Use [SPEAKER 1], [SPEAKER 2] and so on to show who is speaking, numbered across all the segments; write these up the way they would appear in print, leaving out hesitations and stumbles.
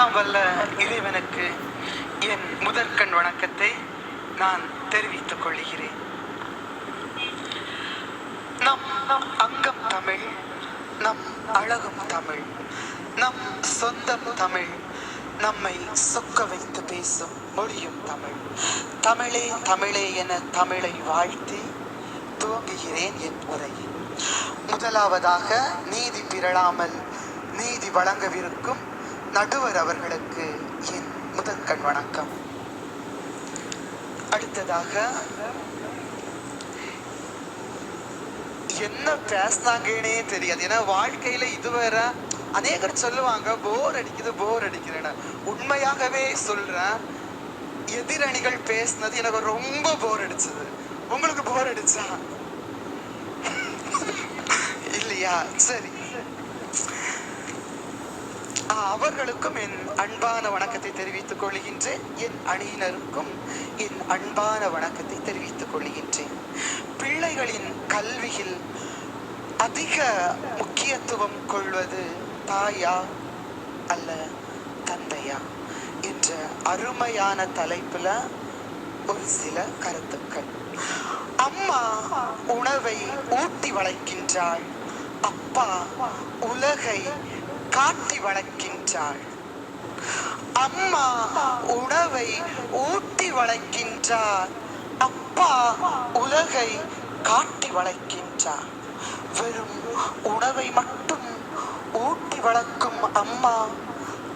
[SPEAKER 1] எல்லாம் வல்ல இறைவனுக்கு என் முதற்கண் வணக்கத்தை நான் தெரிவித்துக் கொள்கிறேன். நம் அங்கம் தமிழ், நம் அழகும் தமிழ், நம் சொந்தம் தமிழ், நம்மை சொக்க வைத்து பேசும் மொழியும் தமிழ். தமிழே தமிழே என தமிழை வாழ்த்தி துவங்குகிறேன் என் உரையை. முதலாவதாக நீதி பிறழாமல் நீதி வழங்கவிருக்கும் நடுவர் அவர்களுக்கு என் முதற்கண் வணக்கம். அடுத்ததாக என்ன பேசினாங்கன்னே தெரியாது. ஏன்னா வாழ்க்கையில இதுவரை அநேகர் சொல்லுவாங்க போர் அடிக்குதுன்னு. உண்மையாகவே சொல்றேன், எதிரணிகள் பேசினது எனக்கு ரொம்ப போர் அடிச்சது. உங்களுக்கு போர் அடிச்சா இல்லையா? சரி, அவர்களுக்கும் என் அன்பான வணக்கத்தை தெரிவித்துக் கொள்கின்றேன். என் அணியினருக்கும் என் அன்பான வணக்கத்தை தெரிவித்துக் கொள்கின்றேன். பிள்ளைகளின் கல்வியில் அதிக முக்கியத்துவம் கொள்வது தாயா அல்ல தந்தையா என்ற அருமையான தலைப்புல ஒரு சில கருத்துக்கள். அம்மா உணவை ஊட்டி வளர்க்கின்றாள், அப்பா உலகை காட்டி வளர்க்கின்றாள். அம்மா உணவை ஊட்டி வளர்க்கின்றார், அப்பா உலகை காட்டி வளர்க்கின்றார். வெறும் உணவை மட்டும் ஊட்டி வளர்க்கும் அம்மா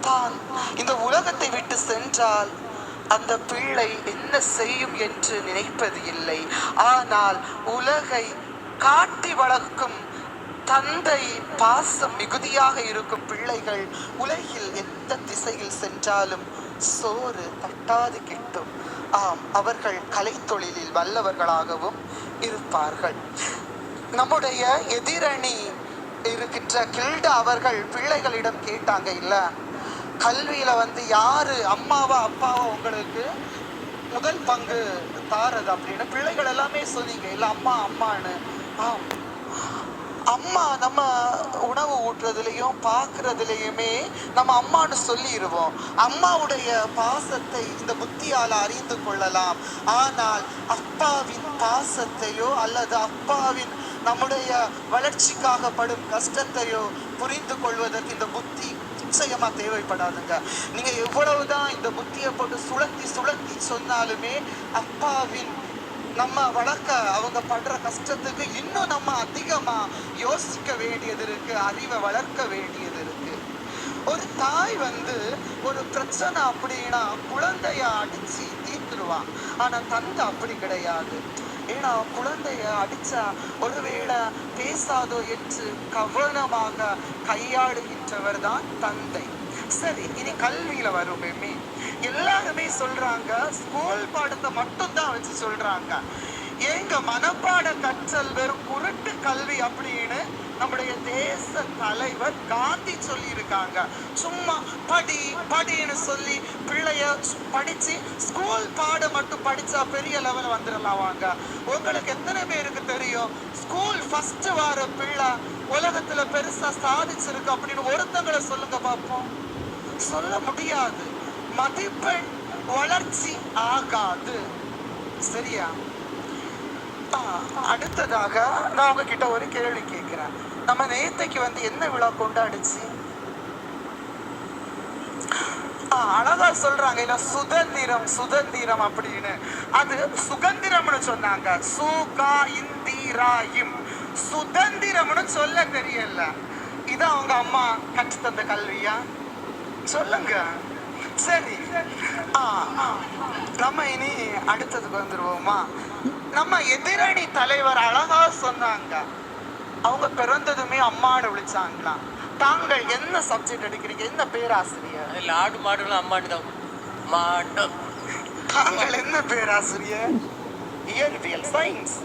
[SPEAKER 1] தான் இந்த உலகத்தை விட்டு சென்றால் அந்த பிள்ளை என்ன செய்யும் என்று நினைப்பது இல்லை. ஆனால் உலகை காட்டி வளர்க்கும் தந்தை பாசம் மிகுதியாக இருக்கும் பிள்ளைகள் உலகில் எந்த திசையில் சென்றாலும் சோறு தட்டாது கிட்டும். ஆம், அவர்கள் கலைத்தொழிலில் வல்லவர்களாகவும் இருப்பார்கள். நம்முடைய எதிரணி இருக்கின்ற கில்டா அவர்கள் பிள்ளைகளிடம் கேட்டாங்க, இல்ல கல்வியில யாரு அம்மாவா அப்பாவா உங்களுக்கு முதல் பங்கு தாரது அப்படின்னு. பிள்ளைகள் எல்லாமே சொன்னீங்க, இல்ல அம்மா அம்மான்னு. ஆம், அம்மா நம்ம உணவு ஊட்டுறதுலையும் பார்க்கறதுலையுமே நம்ம அம்மான்னு சொல்லிடுவோம். அம்மாவுடைய பாசத்தை இந்த புத்தியால அறிந்து கொள்ளலாம். ஆனால் அப்பாவின் பாசத்தையோ அல்லது அப்பாவின் நம்முடைய வளர்ச்சிக்காக படும் கஷ்டத்தையோ புரிந்து கொள்வதற்கு இந்த புத்தி நிச்சயமா தேவைப்படாதுங்க. நீங்க எவ்வளவுதான் இந்த புத்தியை போட்டு சுழத்தி சொன்னாலுமே அப்பாவின் நம்ம வளர்க்க அவங்க படுற கஷ்டத்துக்கு இன்னும் நம்ம அதிகமா யோசிக்க வேண்டியது இருக்கு, அறிவை வளர்க்க வேண்டியது இருக்கு. ஒரு தாய் ஒரு பிரச்சனை அப்படின்னா குழந்தைய அடிச்சு தீர்த்துருவான். ஆனா தந்தை அப்படி கிடையாது. ஏன்னா குழந்தைய அடிச்சா ஒருவேளை பேசாதோ என்று கவனமாக கையாளுகின்றவர் தான் தந்தை. சரி, இனி கல்வியில வருமே எல்லாருமே சொல்றாங்க ஸ்கூல் பாடத்தை மட்டும் தான் வச்சு சொல்றாங்க. எங்க மனப்பாட கற்றல் வெறும் குருட்டு கல்வி அப்படின்னு நம்முடைய தேச தலைவர் காந்தி சொல்லி இருக்காங்க. சும்மா படின்னு சொல்லி பிள்ளைய படிச்சு ஸ்கூல் பாடம் மட்டும் படிச்சா பெரிய லெவல் வந்துடலாம் வாங்க. உங்களுக்கு எத்தனை பேருக்கு தெரியும் ஸ்கூல் ஃபர்ஸ்ட் வர பிள்ளை உலகத்துல பெருசா சாதிச்சிருக்கு அப்படின்னு ஒருத்தங்களை சொல்லுங்க பார்ப்போம். சொல்ல முடியாது. மதிப்பெண் வளர்ச்சி ஆகாது. சரியா? அடுத்ததாக நான் உங்ககிட்ட ஒரு கேள்வி கேட்கிறேன். நம்ம நேத்தைக்கு என்ன விழா கொண்டாடுச்சு? அழகா சொல்றாங்க இல்ல, சுதந்திரம் அப்படின்னு. அது சுதந்திரம்னு சொன்னாங்க. சுதந்திரம்னு சொல்ல தெரியல. இது அவங்க அம்மா கற்று தந்த கல்வியா? சொல்லுங்க. சரி, நம்ம இனி அடுத்ததுக்கு வந்துருவோமா? நம்ம எதிரணி தலைவர் அழகா சொன்னாங்க, அவங்க பிறந்ததுமே அம்மானு விழிச்சாங்களாம். தாங்கள் என்ன சப்ஜெக்ட் எடுக்கிறீங்க? என்ன பேராசிரியர்?
[SPEAKER 2] ஆடு மாடுகளும் அம்மானு தான்.
[SPEAKER 1] தாங்கள் என்ன பேராசிரியர்? இயற்பியல், சயின்ஸ்.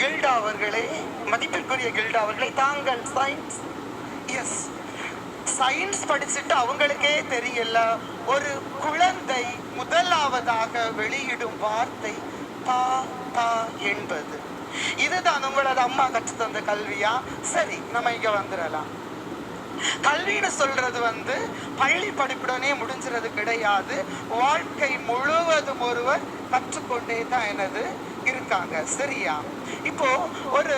[SPEAKER 1] கில்டா அவர்களே, மதிப்பிற்குரிய கில்டா அவர்களே, தாங்கள் சயின்ஸ்? எஸ், சயின்ஸ் படிச்சுட்டு அவங்களுக்கே தெரியல ஒரு குழந்தை முதலாவதாக வெளியிடும் வார்த்தை பா பா என்பது. இதுதான் உங்களது அம்மா கற்று தந்த கல்வியா? சரி, நம்ம இங்க வந்துடலாம். கல்வின்னு சொல்றது பள்ளி படிப்புடனே முடிஞ்சிறது கிடையாது. வாழ்க்கை முழுவதும் ஒருவர் கற்றுக்கொண்டே தான் இருக்காங்க. சரியா? இப்போ ஒரு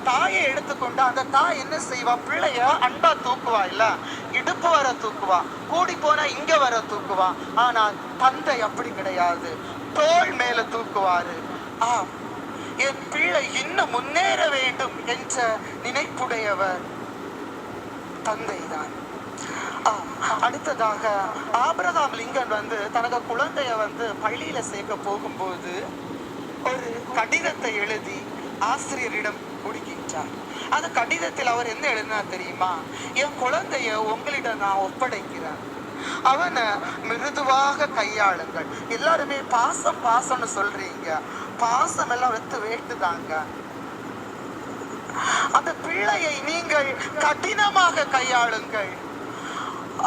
[SPEAKER 1] தாயை எடுத்துக்கொண்டு அந்த தாய் என்ன செய்வா? பிள்ளைய அன்பா தூக்குவா, இல்ல இடுப்பு வர தூக்குவா, கூடி போனா இங்க வர தூக்குவா. ஆனால் தந்தை அப்படி கிடையாது, தோள் மேல தூக்குவாரு. என் பிள்ளை இன்னும் முன்னேற வேண்டும் என்ற நினைப்புடையவர் தந்தைதான். அடுத்ததாக ஆபிரகாம் லிங்கன் தனது குழந்தைய பள்ளியில சேர்க்க போகும்போது ஒரு கடிதத்தை எழுதி ஆசிரியரிடம் கொடுக்கின்றார். அந்த கடிதத்தில் அவர் என்ன எழுதினார் தெரியுமா? என் குழந்தைய உங்களிடம் நான் ஒப்படைக்கிறேன், அவனை மிருதுவாக கையாளுங்கள். எல்லாருமே பாசம் பாசம்னு சொல்றீங்க, பாசம் எல்லாம் வேட்டுதாங்க. அந்த பிள்ளையை நீங்கள் கடினமாக கையாளுங்கள்.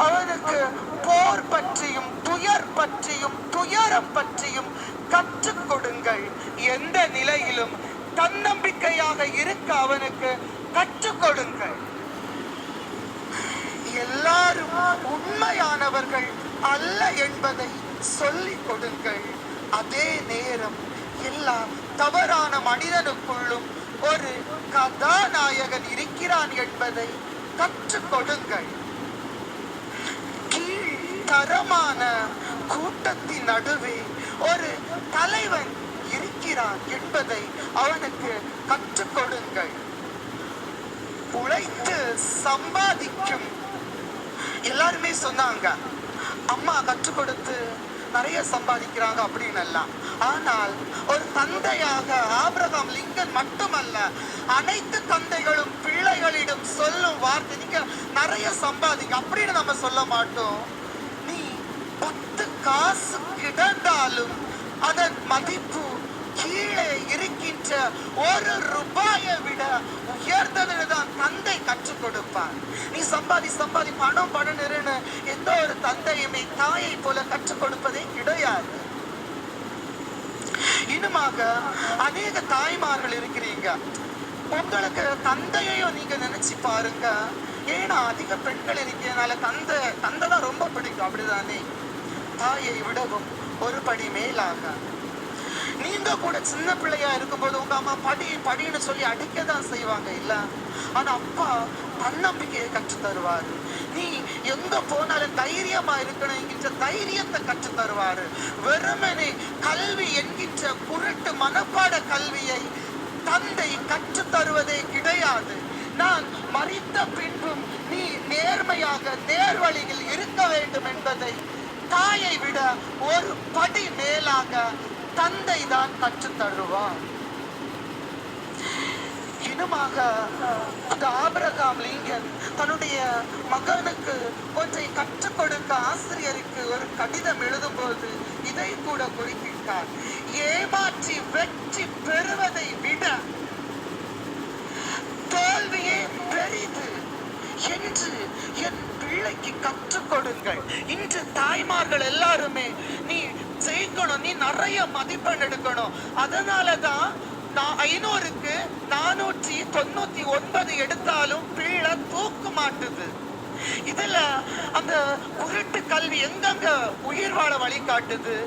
[SPEAKER 1] அவனுக்கு போர் பற்றியும் துயர் பற்றியும் துயரம் பற்றியும் கற்றுக் கொடுங்கள். எந்த நிலையிலும் தன்னம்பிக்கையாக இருக்க அவனுக்கு கற்றுக் கொடுங்கள். எல்லாரும் உண்மையானவர்கள் அல்ல என்பதை சொல்லிக் கொடுங்கள். அதே நேரம் எல்லா தவறான மனிதனுக்குள்ளும் ஒரு கதாநாயகன் இருக்கிறான் என்பதை கற்றுக் கொடுங்கள். தரமான கூட்டத்தின் நடுவே ஒரு தலைவன் இருக்கிறான் என்பதை அவனுக்கு கற்றுக் கொடுங்கள். உழைத்து சம்பாதிக்கும் எல்லாருமே சொன்னாங்க, அம்மா கற்றுக் கொடுத்து நிறைய சம்பாதிக்கிறாங்க அப்படின்னு எல்லாம். ஆனால் ஒரு தந்தையாக ஆபிரகாம் லிங்கன் மட்டுமல்ல, அனைத்து தந்தைகளும் பிள்ளைகளிடம் சொல்லும் வார்த்தை, நீங்க நிறைய சம்பாதிக்க அப்படின்னு நம்ம சொல்ல மாட்டோம். நீ 10 காசு கிடந்தாலும் அதன் மதிப்பு கீழே இருக்கின்ற 1 ரூபாயை விட உயர்ந்ததுதான் தந்தை கற்றுக் கொடுப்பார். நீ சம்பாதி சம்பாதி பணம் நிறுன்னு எந்த ஒரு தந்தையுமே தாயை போல கற்றுக் கொடுப்பதே கிடையாது. இன்னுமாக அநேக தாய்மார்கள் இருக்கிறீங்க, உங்களுக்கு தந்தையையும் நீங்க நினைச்சு பாருங்க. ஏன்னா அதிக பெண்கள் இருக்கிறதுனால தந்தை தான் ரொம்ப பிடிக்கும், அப்படிதானே? தாயை விடவும் ஒரு படி மேலாக. நீங்க கூட சின்ன பிள்ளையா இருக்கும்போது உங்க அம்மா படின்னு சொல்லி அடிக்கதான் செய்வாங்க, இல்ல? ஆனா அப்பா தன்னம்பிக்கையை கற்று தருவாரு. நீ எங்க போனாலும் தைரியமா இருக்கணும் என்கின்ற தைரியத்தை கற்று தருவாரு. வெறுமனே கல்வி என்கின்ற குருட்டு மனப்பாட கல்வியை தந்தை கற்று தருவதே கிடையாது. நான் மறித்த பின்பும் நீ நேர்மையாக நேர்வழியில் இருக்க வேண்டும் என்பதை தாயை விட ஒரு படி மேலாக தந்தை தான் கற்று தருவார். இன்னுமாக அந்த ஆபிரகாம் லிங்கன் தன்னுடைய மகனுக்கு ஒன்றை கற்றுக் கொடுக்க ஆசிரியருக்கு ஒரு கடிதம் எழுதும் போது இதை கூட குறிப்பிட்டார். ஏமாற்றி வெற்றி பெறுவதை விட தோல்வியே பெரிது என்று என் பிள்ளைக்கு கற்றுக் கொடுங்கள். இன்று தாய்மார்கள் எல்லாருமே நீ ஜெயிக்கணும், நீ நிறைய மதிப்பெண் எடுக்கணும், அதனாலதான் 500க்கு 499 எடுத்தாலும் பிள்ளை தூக்க மாட்டுது. இதுல அந்த குருட்டு கல்வி எங்கங்க உயிர் வாழ வழி காட்டுது.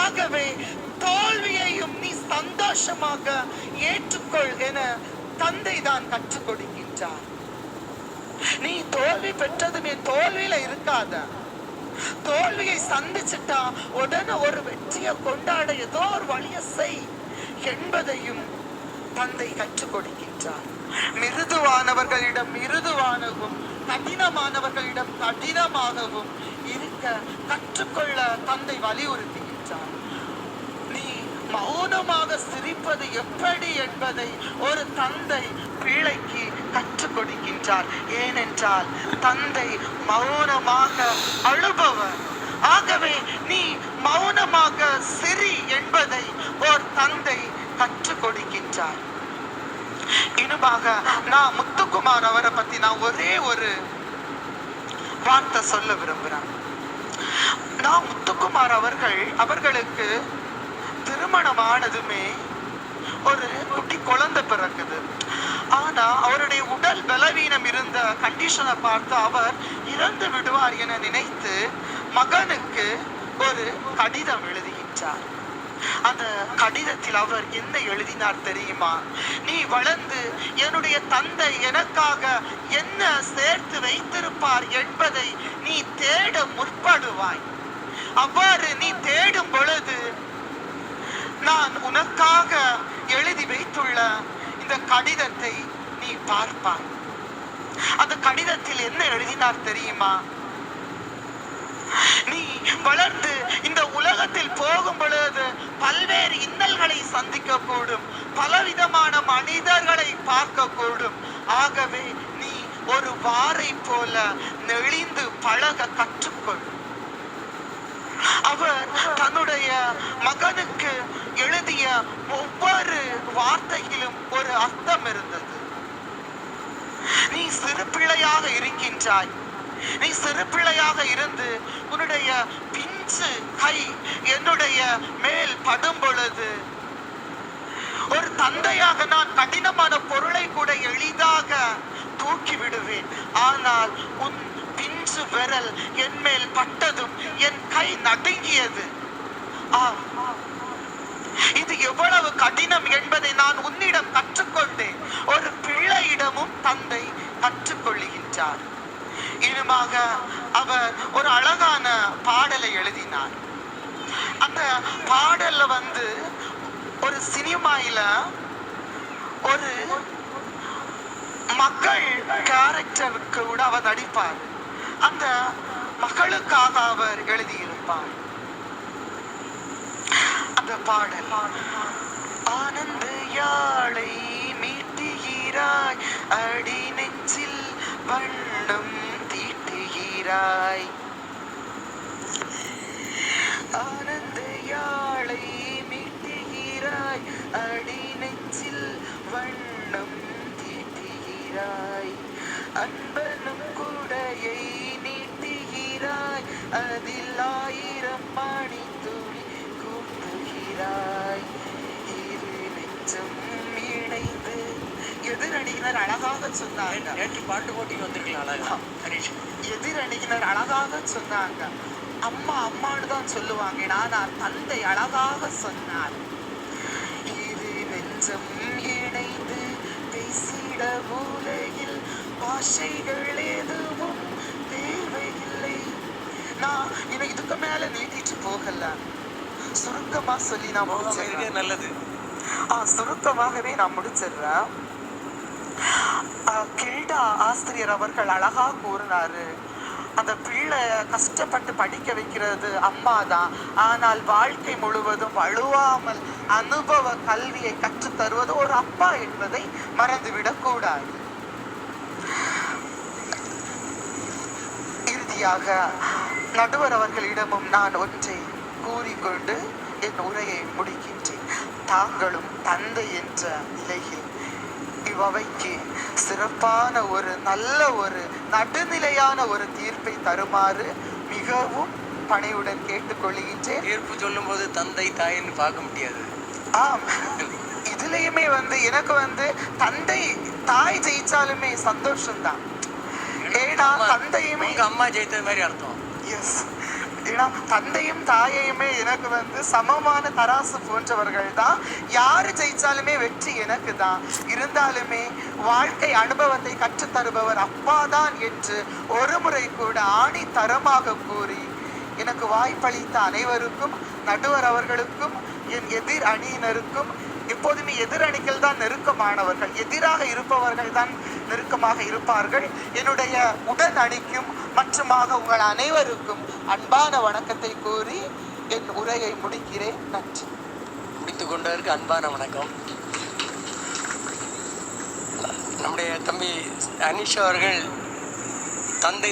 [SPEAKER 1] ஆகவே தோல்வியையும் நீ சந்தோஷமாக ஏற்றுக்கொள் என தந்தை தான் கற்றுக் கொடுக்கின்றார். நீ தோல்வி பெற்றதுமே தோல்வியில இருக்காத, தோல்வியை சந்திச்சுட்டா உடனே ஒரு வெற்றியை கொண்டாட ஏதோ ஒரு வழியை செய் என்பதையும் தந்தை கற்றுக் கொடுக்கின்றார். மிருதுவானவர்களிடம் மிருதுவானவும் கடினமானவர்களிடம் கடினமாகவும் இருக்க கற்றுக்கொள்ள தந்தை வலியுறுத்துகின்றார். நீ மௌனமாக சிரிப்பது எப்படி என்பதை ஒரு தந்தை பிள்ளைக்கு கற்றுக் கொடுக்கின்றார். ஏனென்றால் தந்தை மௌனமாக அழுபவர். ஆகவே நீ மௌனமாக சிரி என்பதை ஒரு தந்தை கற்றுக் கொடுக்கின்றார். இன்னுமாக நான் முத்துக்குமார் அவரை பத்தி நான் ஒரே ஒரு வார்த்தை சொல்ல விரும்புறேன். நான் முத்துக்குமார் அவர்களுக்கு திருமணம் ஆனதுமே ஒரு குட்டி குழந்தை பிறக்குது. ஆனா அவருடைய உடல் பலவீனம் இருந்த கண்டிஷனை பார்த்து அவர் இறந்து விடுவார் என நினைத்து மகனுக்கு ஒரு கடிதம் எழுதுகின்றார். அந்த கடிதத்தில் அவர் என்ன எழுதினார் தெரியுமா? நீ வளர்ந்து என்னுடைய தந்தை எனக்காக என்ன சேர்த்து வைத்திருப்பார் என்பதை நீ தேட முற்படுவாய். அவ்வாறு நீ தேடும் பொழுது நான் உனக்காக எழுதி வைத்துள்ள இந்த கடிதத்தை நீ பார்ப்பாய். அந்த கடிதத்தில் என்ன எழுதினார் தெரியுமா? நீ வளர்ந்து இந்த உலகத்தில் போகும் பொழுது பல்வேறு இன்னல்களை சந்திக்க கூடும், பலவிதமான மனிதர்களை பார்க்க கூடும். ஆகவே நீ ஒரு வாரை போல நெளிந்து பழக கற்றுக்கொள். அவர் தன்னுடைய மகனுக்கு எழுதிய ஒவ்வொரு வார்த்தையிலும் ஒரு அர்த்தம் இருந்தது. நீ சிறு பிள்ளையாக இருக்கின்றாய். நீ சிறு பிள்ளையாக இருந்து உன்னுடைய பிஞ்சு கை என்னுடைய மேல் படும் பொழுது ஒரு தந்தையாக நான் கடினமான பொருளை கூட எளிதாக தூக்கி விடுவேன். ஆனால் உன் பிஞ்சு விரல் என் மேல் பட்டதும் என் கை நடுங்கியது. இது எவ்வளவு கடினம் என்பதை நான் உன்னிடம் கற்றுக்கொண்டேன். ஒரு பிள்ளையிடமும் தந்தை கற்றுக்கொள்கின்றார். இனிமாக அவர் ஒரு அழகான பாடலை எழுதினார். அந்த பாடல்ல ஒரு சினிமாயில ஒரு மகள் கேரக்டருக்கு கூட அவர் நடிப்பார். அந்த மகளுக்காக அவர் எழுதியிருப்பார். அந்த பாடல் ஆனந்த யாழை மீட்டுகிறாய், அடி நெஞ்சில் வண்ணம் தீட்டுகிறாய். ஆனந்த யாழை மீட்டுகிறாய், அடி நெஞ்சில் வண்ணம் தீட்டுகிறாய். அன்பனும் கூடையை நீட்டுகிறாய், அதில் 1000 மணி துளி கூட்டுகிறாய். இரு நெஞ்சம் இணைந்து எதிரணியினர் அழகாக சொன்னாங்க.
[SPEAKER 2] நேற்று பாட்டு போட்டி வந்திருக்கலாம் அழகா ஹரிஷ்.
[SPEAKER 1] எதிரணியினர் அழகாக சொன்னாங்க. அம்மா அம்மான்னு தான் சொல்லுவாங்க. ஆனால் தந்தை அழகாக சொன்னார். இரு நெஞ்சம் இணைந்து பேசிட மூலையில் பாஷைகள் எதுவும் தேவையில்லை. நான் இன்னும் இதுக்கு மேல நீட்டிட்டு போகல. சுருக்கமா சொல்லி நான் முடிச்சிருக்கேன்.
[SPEAKER 2] நல்லது.
[SPEAKER 1] சுருக்கமாகவே நான் முடிச்சிடுறேன். கில்டா ஆசிரியர் அவர்கள் அழகா கூறினாரு, அந்த பிள்ளை கஷ்டப்பட்டு படிக்க வைக்கிறது அம்மா தான், ஆனால் வாழ்க்கை முழுவதும் வழுவாமல் அனுபவ கல்வியை கற்றுத் தருவது ஒரு அப்பா என்பதை மறந்துவிடக் கூடாது. இறுதியாக நடுவர் அவர்களிடமும் நான் ஒன்றை கூறிக்கொண்டு என் உரையை முடிக்கின்றேன். தாங்களும் தந்தை என்ற நிலையில் இவ்வவைக்கு சிறப்பான ஒரு நல்ல ஒரு நடுநிலையான ஒரு தீர்ப்பை தருமாறு மிகவும் பணியுடன் கேட்டுக்கொள்கின்றேன்.
[SPEAKER 2] தீர்ப்பு சொல்லும் போது தந்தை தாயின்னு பார்க்க முடியாது.
[SPEAKER 1] இதுலயுமே எனக்கு தந்தை தாய் ஜெயிச்சாலுமே சந்தோஷம்தான். ஏன்னா தந்தையுமே
[SPEAKER 2] அம்மா ஜெயித்தது மாதிரி அர்த்தம்.
[SPEAKER 1] எஸ், ஏன்னா தந்தையும் தாயையுமே எனக்கு சமமான தராசு போன்றவர்கள் தான். யாரு ஜெயிச்சாலுமே வெற்றி எனக்கு தான். இருந்தாலுமே வாழ்க்கை அனுபவத்தை கற்றுத்தருபவர் அப்பா தான் என்று ஒரு முறை கூட ஆணித்தரமாக கூறி எனக்கு வாய்ப்பளித்த அனைவருக்கும், நடுவர் அவர்களுக்கும், என் எதிர் அணியினருக்கும், எப்போதுமே எதிர் அணிகள் தான் நெருக்கமானவர்கள், எதிராக இருப்பவர்கள் தான் நெருக்கமாக இருப்பார்கள். என்னுடைய உடன் அணிக்கும் மற்றுமாக உங்கள் அனைவருக்கும் அன்பான வணக்கத்தை கூறி என் உரையை முடிக்கிறேன். நன்றி.
[SPEAKER 2] முடித்து கொண்டதற்கு அன்பான வணக்கம். நம்முடைய தம்பி அனிஷ் அவர்கள் தந்தை